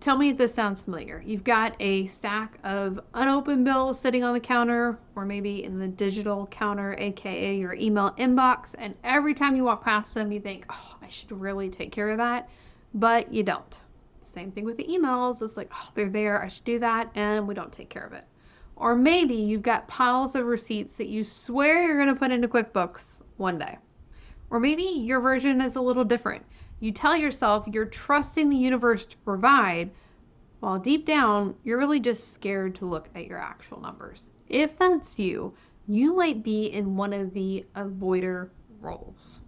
Tell me if this sounds familiar. You've got a stack of unopened bills sitting on the counter, or maybe in the digital counter, aka your email inbox, and every time you walk past them, you think, oh, I should really take care of that, but you don't. Same thing with the emails. It's like, oh, they're there, I should do that, and we don't take care of it. Or maybe you've got piles of receipts that you swear you're going to put into QuickBooks one day. Or maybe your version is a little different. You tell yourself you're trusting the universe to provide, while deep down, you're really just scared to look at your actual numbers. If that's you, you might be in one of the avoider roles.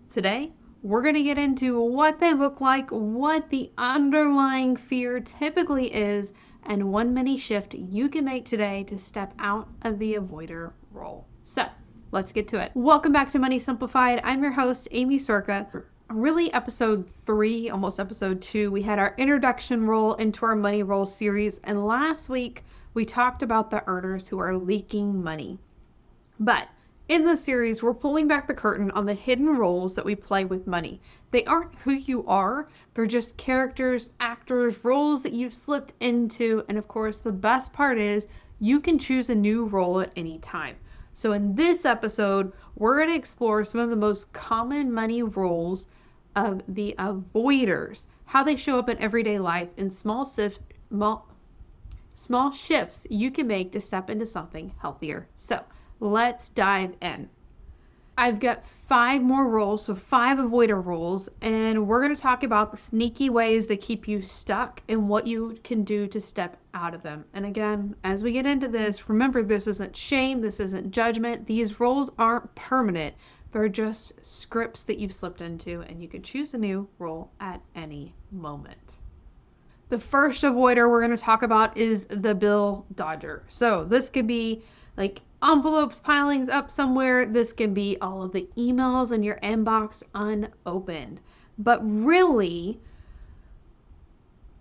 Today, we're going to get into what they look like, what the underlying fear typically is, and one mini shift you can make today to step out of the avoider role. So, let's get to it. Welcome back to Money Simplified. I'm your host, Aimee Cerka. Really episode 3, almost episode 2, we had our introduction role into our money role series. And last week we talked about the earners who are leaking money. But in this series, we're pulling back the curtain on the hidden roles that we play with money. They aren't who you are. They're just characters, actors, roles that you've slipped into. And of course, the best part is you can choose a new role at any time. So in this episode, we're going to explore some of the most common money roles of the avoiders, how they show up in everyday life, and small shifts you can make to step into something healthier. So let's dive in. I've got 5 more roles, so 5 avoider roles, and we're going to talk about the sneaky ways that keep you stuck and what you can do to step out of them. And again, as we get into this, remember, this isn't shame, this isn't judgment. These roles aren't permanent. They're just scripts that you've slipped into, and you can choose a new role at any moment. The first avoider we're going to talk about is the bill dodger. So this could be like envelopes piling up somewhere. This can be all of the emails in your inbox unopened. But really,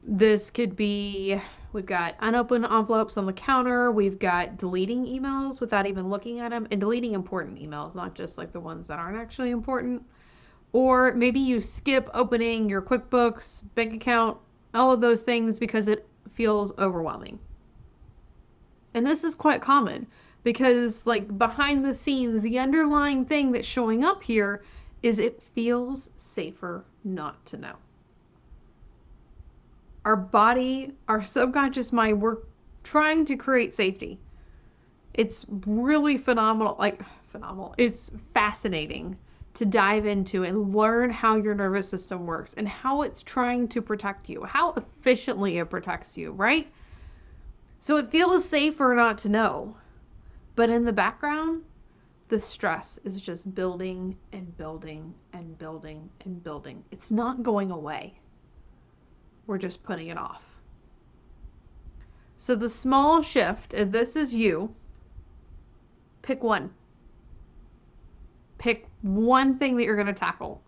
this could be, we've got unopened envelopes on the counter. We've got deleting emails without even looking at them, and deleting important emails, not just like the ones that aren't actually important. Or maybe you skip opening your QuickBooks, bank account, all of those things because it feels overwhelming. And this is quite common because, like, behind the scenes, the underlying thing that's showing up here is it feels safer not to know. Our body, our subconscious mind, we're trying to create safety. It's really phenomenal. It's fascinating to dive into and learn how your nervous system works and how it's trying to protect you, how efficiently it protects you, right? So it feels safer not to know. But in the background, the stress is just building and building and building and building. It's not going away. We're just putting it off. So the small shift, if this is you, pick one. Pick one thing that you're going to tackle.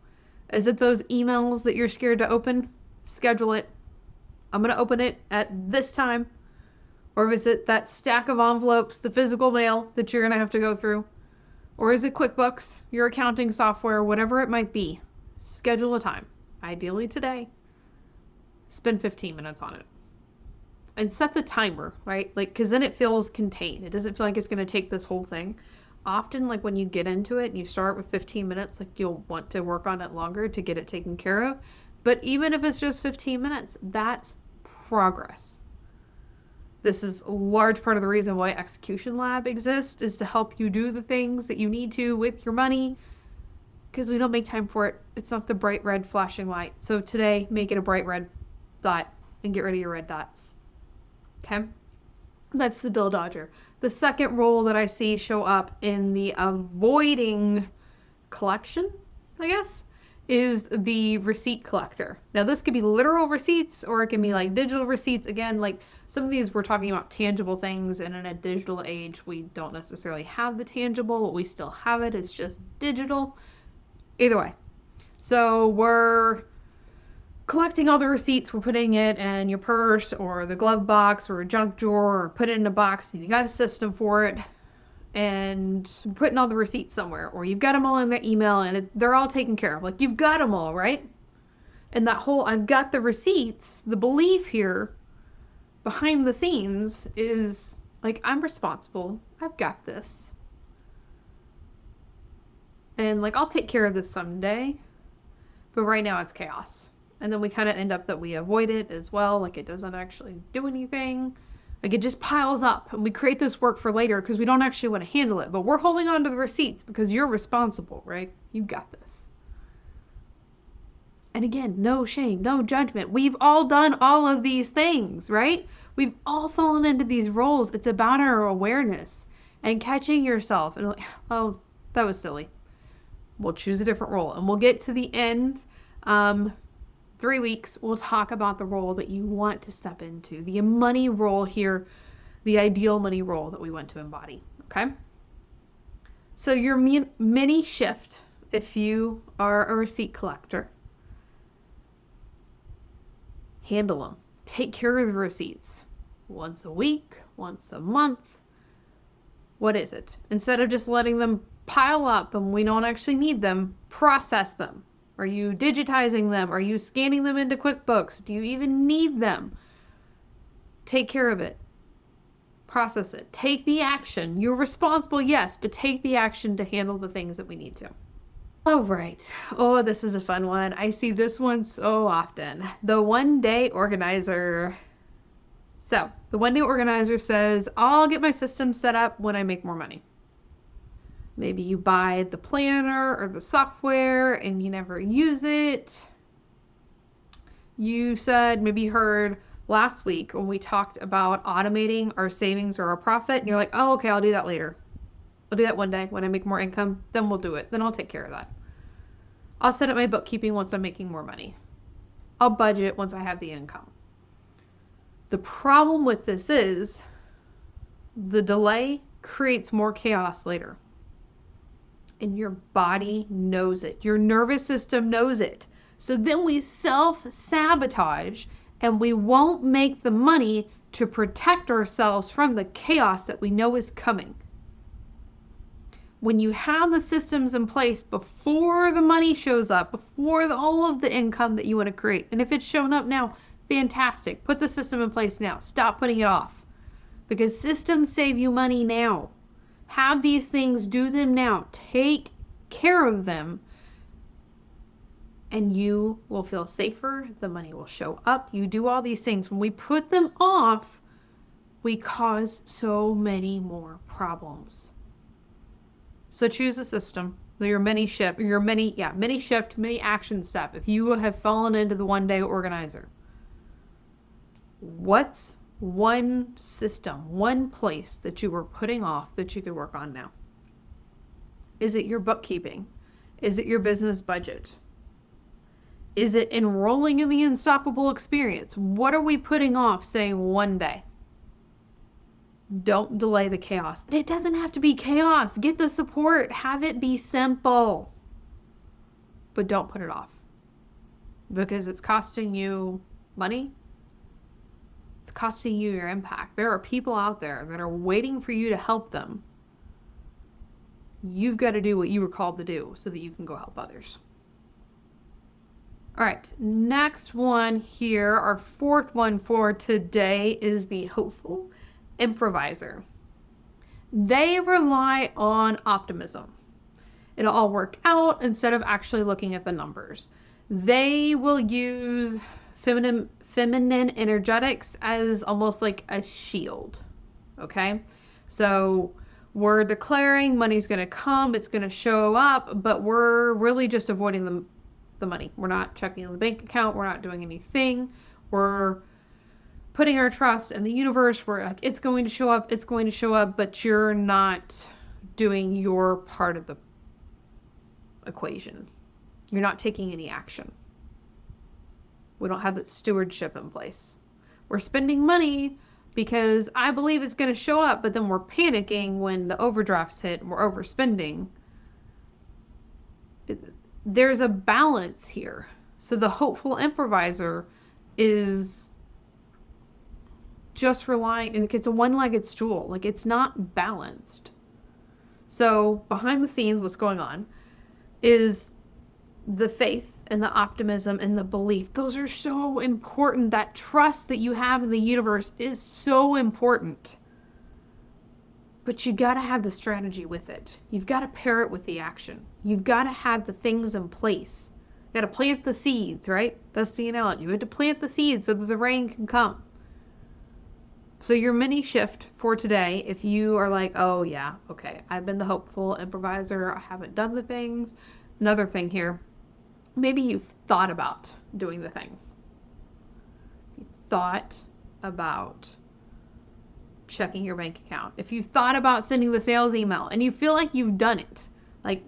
Is it those emails that you're scared to open? Schedule it. I'm going to open it at this time. Or is it that stack of envelopes, the physical mail that you're going to have to go through? Or is it QuickBooks, your accounting software, whatever it might be? Schedule a time. Ideally today. Spend 15 minutes on it. And set the timer, right? Because then it feels contained. It doesn't feel like it's going to take this whole thing. Often, when you get into it and you start with 15 minutes, you'll want to work on it longer to get it taken care of. But even if it's just 15 minutes, that's progress. This is a large part of the reason why Execution Lab exists, is to help you do the things that you need to with your money, because we don't make time for it. It's not the bright red flashing light. So today, make it a bright red dot and get rid of your red dots. Okay? That's the bill dodger. The second role that I see show up in the avoiding collection, I guess, is the receipt collector. Now, this could be literal receipts, or it can be digital receipts. Again, some of these, we're talking about tangible things, and in a digital age, we don't necessarily have the tangible, but we still have it. It's just digital. Either way. So we're collecting all the receipts. We're putting it in your purse or the glove box or a junk drawer, or put it in a box, and you got a system for it. And putting all the receipts somewhere, or you've got them all in their email, and they're all taken care of. You've got them all, right? And that whole I've got the receipts, the belief here behind the scenes is like, I'm responsible. I've got this. And like, I'll take care of this someday. But right now it's chaos. And then we kind of end up that we avoid it as well. Like, it doesn't actually do anything. Like, it just piles up and we create this work for later because we don't actually want to handle it. But we're holding on to the receipts because you're responsible, right? You got this. And again, no shame, no judgment. We've all done all of these things, right? We've all fallen into these roles. It's about our awareness and catching yourself and like, oh, that was silly. We'll choose a different role. And we'll get to the end. 3 weeks, we'll talk about the role that you want to step into. The money role here, the ideal money role that we want to embody. Okay? So your mini shift, if you are a receipt collector, handle them. Take care of the receipts. Once a week, once a month. What is it? Instead of just letting them pile up and we don't actually need them, process them. Are you digitizing them? Are you scanning them into QuickBooks? Do you even need them? Take care of it. Process it. Take the action. You're responsible, yes, but take the action to handle the things that we need to. All right. Oh, this is a fun one. I see this one so often. The one-day organizer. So the one-day organizer says, I'll get my system set up when I make more money. Maybe you buy the planner or the software and you never use it. You said, maybe you heard last week when we talked about automating our savings or our profit, and you're like, oh, okay, I'll do that later. I'll do that one day when I make more income, then we'll do it. Then I'll take care of that. I'll set up my bookkeeping once I'm making more money. I'll budget once I have the income. The problem with this is the delay creates more chaos later. And your body knows it. Your nervous system knows it. So then we self-sabotage and we won't make the money to protect ourselves from the chaos that we know is coming. When you have the systems in place before the money shows up, before all of the income that you want to create, and if it's shown up now, fantastic. Put the system in place now. Stop putting it off. Because systems save you money now. Have these things, do them now. Take care of them. And you will feel safer. The money will show up. You do all these things. When we put them off, we cause so many more problems. So choose a system. Your mini shift, mini action step. If you have fallen into the one-day organizer, what's one system, one place that you were putting off that you could work on now? Is it your bookkeeping? Is it your business budget? Is it enrolling in the Unstoppable experience? What are we putting off, say, one day? Don't delay the chaos. It doesn't have to be chaos. Get the support. Have it be simple. But don't put it off. Because it's costing you money. It's costing you your impact. There are people out there that are waiting for you to help them. You've got to do what you were called to do so that you can go help others. All right, next one here, our fourth one for today is the Hopeful Improviser. They rely on optimism. It'll all work out instead of actually looking at the numbers. They will use feminine energetics as almost like a shield. Okay? So we're declaring money's going to come, it's going to show up, but we're really just avoiding the money. We're not checking the bank account. We're not doing anything. We're putting our trust in the universe. We're like, it's going to show up, but you're not doing your part of the equation. You're not taking any action. We don't have that stewardship in place. We're spending money because I believe it's going to show up, but then we're panicking when the overdrafts hit and we're overspending. There's a balance here. So the Hopeful Improviser is just relying, and it's a one-legged stool. Like, it's not balanced. So behind the scenes, what's going on is The faith and the optimism and the belief, those are so important. That trust that you have in the universe is so important. But you got to have the strategy with it. You've got to pair it with the action. You've got to have the things in place. You got to plant the seeds, right? That's the analogy. You have to plant the seeds so that the rain can come. So your mini shift for today, if you are like, oh yeah, okay, I've been the hopeful improviser, I haven't done the things. Another thing here, maybe you've thought about doing the thing. You thought about checking your bank account. If you thought about sending the sales email and you feel like you've done it, like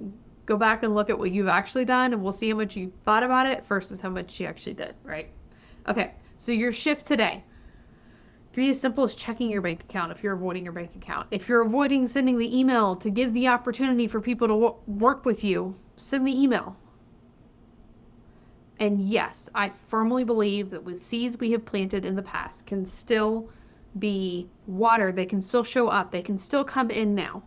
go back and look at what you've actually done and we'll see how much you thought about it versus how much you actually did, right? Okay, so your shift today, be as simple as checking your bank account if you're avoiding your bank account. If you're avoiding sending the email to give the opportunity for people to work with you, send the email. And yes, I firmly believe that with seeds we have planted in the past can still be watered. They can still show up. They can still come in now.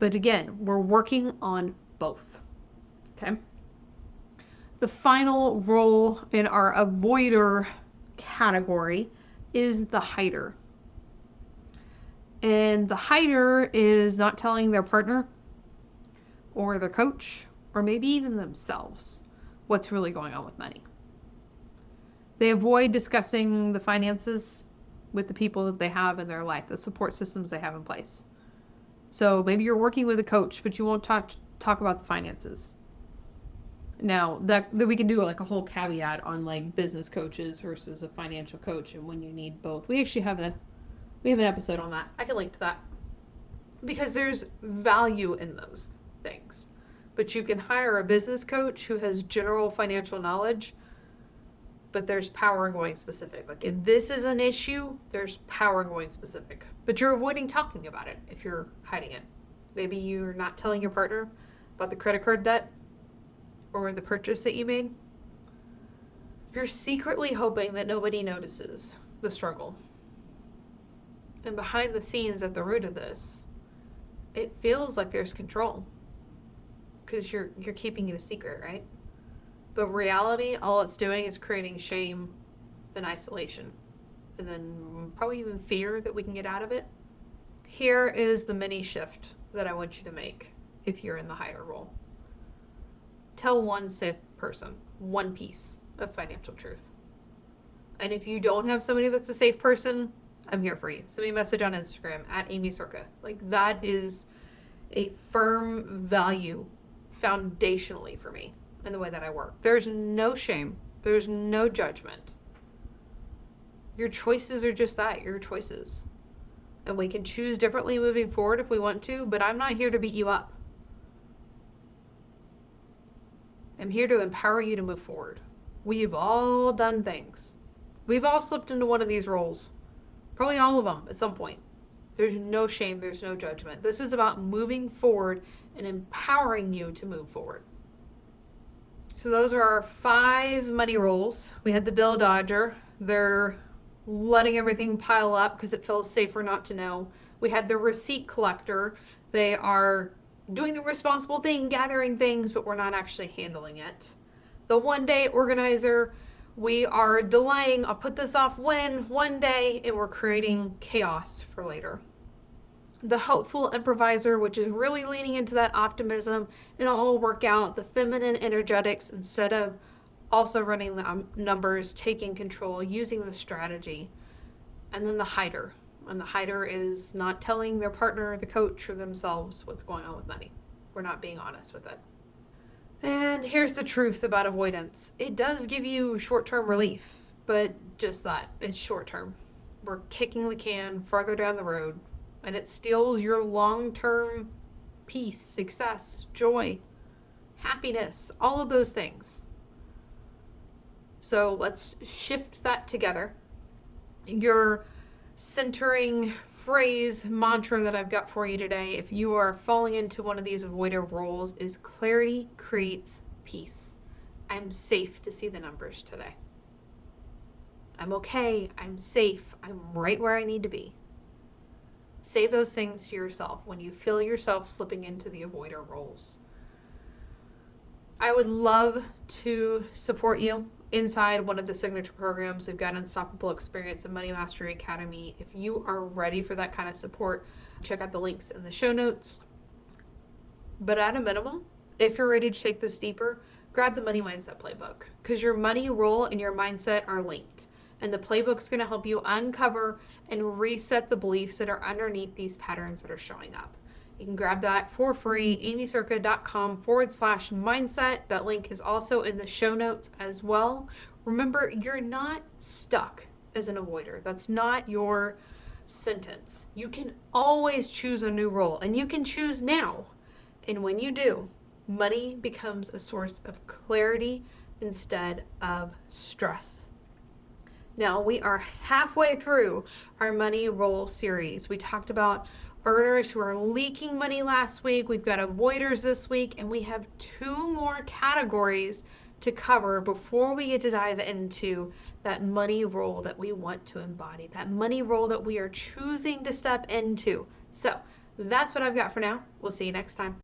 But again, we're working on both. Okay? The final role in our avoider category is the hider. And the hider is not telling their partner or their coach or maybe even themselves what's really going on with money. They avoid discussing the finances with the people that they have in their life, the support systems they have in place. So maybe you're working with a coach, but you won't talk about the finances. Now, that we can do like a whole caveat on like business coaches versus a financial coach and when you need both. We actually have an episode on that. I can link to that. Because there's value in those things. But you can hire a business coach who has general financial knowledge, but there's power in going specific. Like if this is an issue, there's power in going specific. But you're avoiding talking about it if you're hiding it. Maybe you're not telling your partner about the credit card debt or the purchase that you made. You're secretly hoping that nobody notices the struggle. And behind the scenes at the root of this, it feels like there's control because you're keeping it a secret, right? But reality, all it's doing is creating shame and isolation. And then probably even fear that we can get out of it. Here is the mini shift that I want you to make if you're in the higher role. Tell one safe person one piece of financial truth. And if you don't have somebody that's a safe person, I'm here for you. Send me a message on Instagram at Aimee Cerka. Like that is a firm value foundationally for me in the way that I work. There's no shame. There's no judgment. Your choices are just that, your choices. And we can choose differently moving forward if we want to, but I'm not here to beat you up. I'm here to empower you to move forward. We've all done things. We've all slipped into one of these roles. Probably all of them at some point. There's no shame, there's no judgment. This is about moving forward and empowering you to move forward. So those are our 5 money roles. We had the bill dodger. They're letting everything pile up because it feels safer not to know. We had the receipt collector. They are doing the responsible thing, gathering things, but we're not actually handling it. The one-day organizer, we are delaying, I'll put this off one day, and we're creating chaos for later. The hopeful improviser, which is really leaning into that optimism, it'll all work out, the feminine energetics, instead of also running the numbers, taking control, using the strategy. And then the hider. And the hider is not telling their partner, the coach, or themselves what's going on with money. We're not being honest with it. And here's the truth about avoidance. It does give you short-term relief, but just that, it's short-term. We're kicking the can farther down the road, and it steals your long-term peace, success, joy, happiness, all of those things. So let's shift that together. Your centering phrase, mantra that I've got for you today, if you are falling into one of these avoider roles, is clarity creates peace. I'm safe to see the numbers today. I'm okay. I'm safe. I'm right where I need to be. Say those things to yourself when you feel yourself slipping into the avoider roles. I would love to support you inside one of the signature programs we've got, Unstoppable Experience and Money Mastery Academy. If you are ready for that kind of support, check out the links in the show notes. But at a minimum, if you're ready to take this deeper, grab the Money Mindset Playbook, because your money role and your mindset are linked. And the playbook's going to help you uncover and reset the beliefs that are underneath these patterns that are showing up. You can grab that for free, aimeecerka.com/mindset. That link is also in the show notes as well. Remember, you're not stuck as an avoider. That's not your sentence. You can always choose a new role, and you can choose now. And when you do, money becomes a source of clarity instead of stress. Now, we are halfway through our money role series. We talked about earners who are leaking money last week. We've got avoiders this week, and we have 2 more categories to cover before we get to dive into that money role that we want to embody, that money role that we are choosing to step into. So that's what I've got for now. We'll see you next time.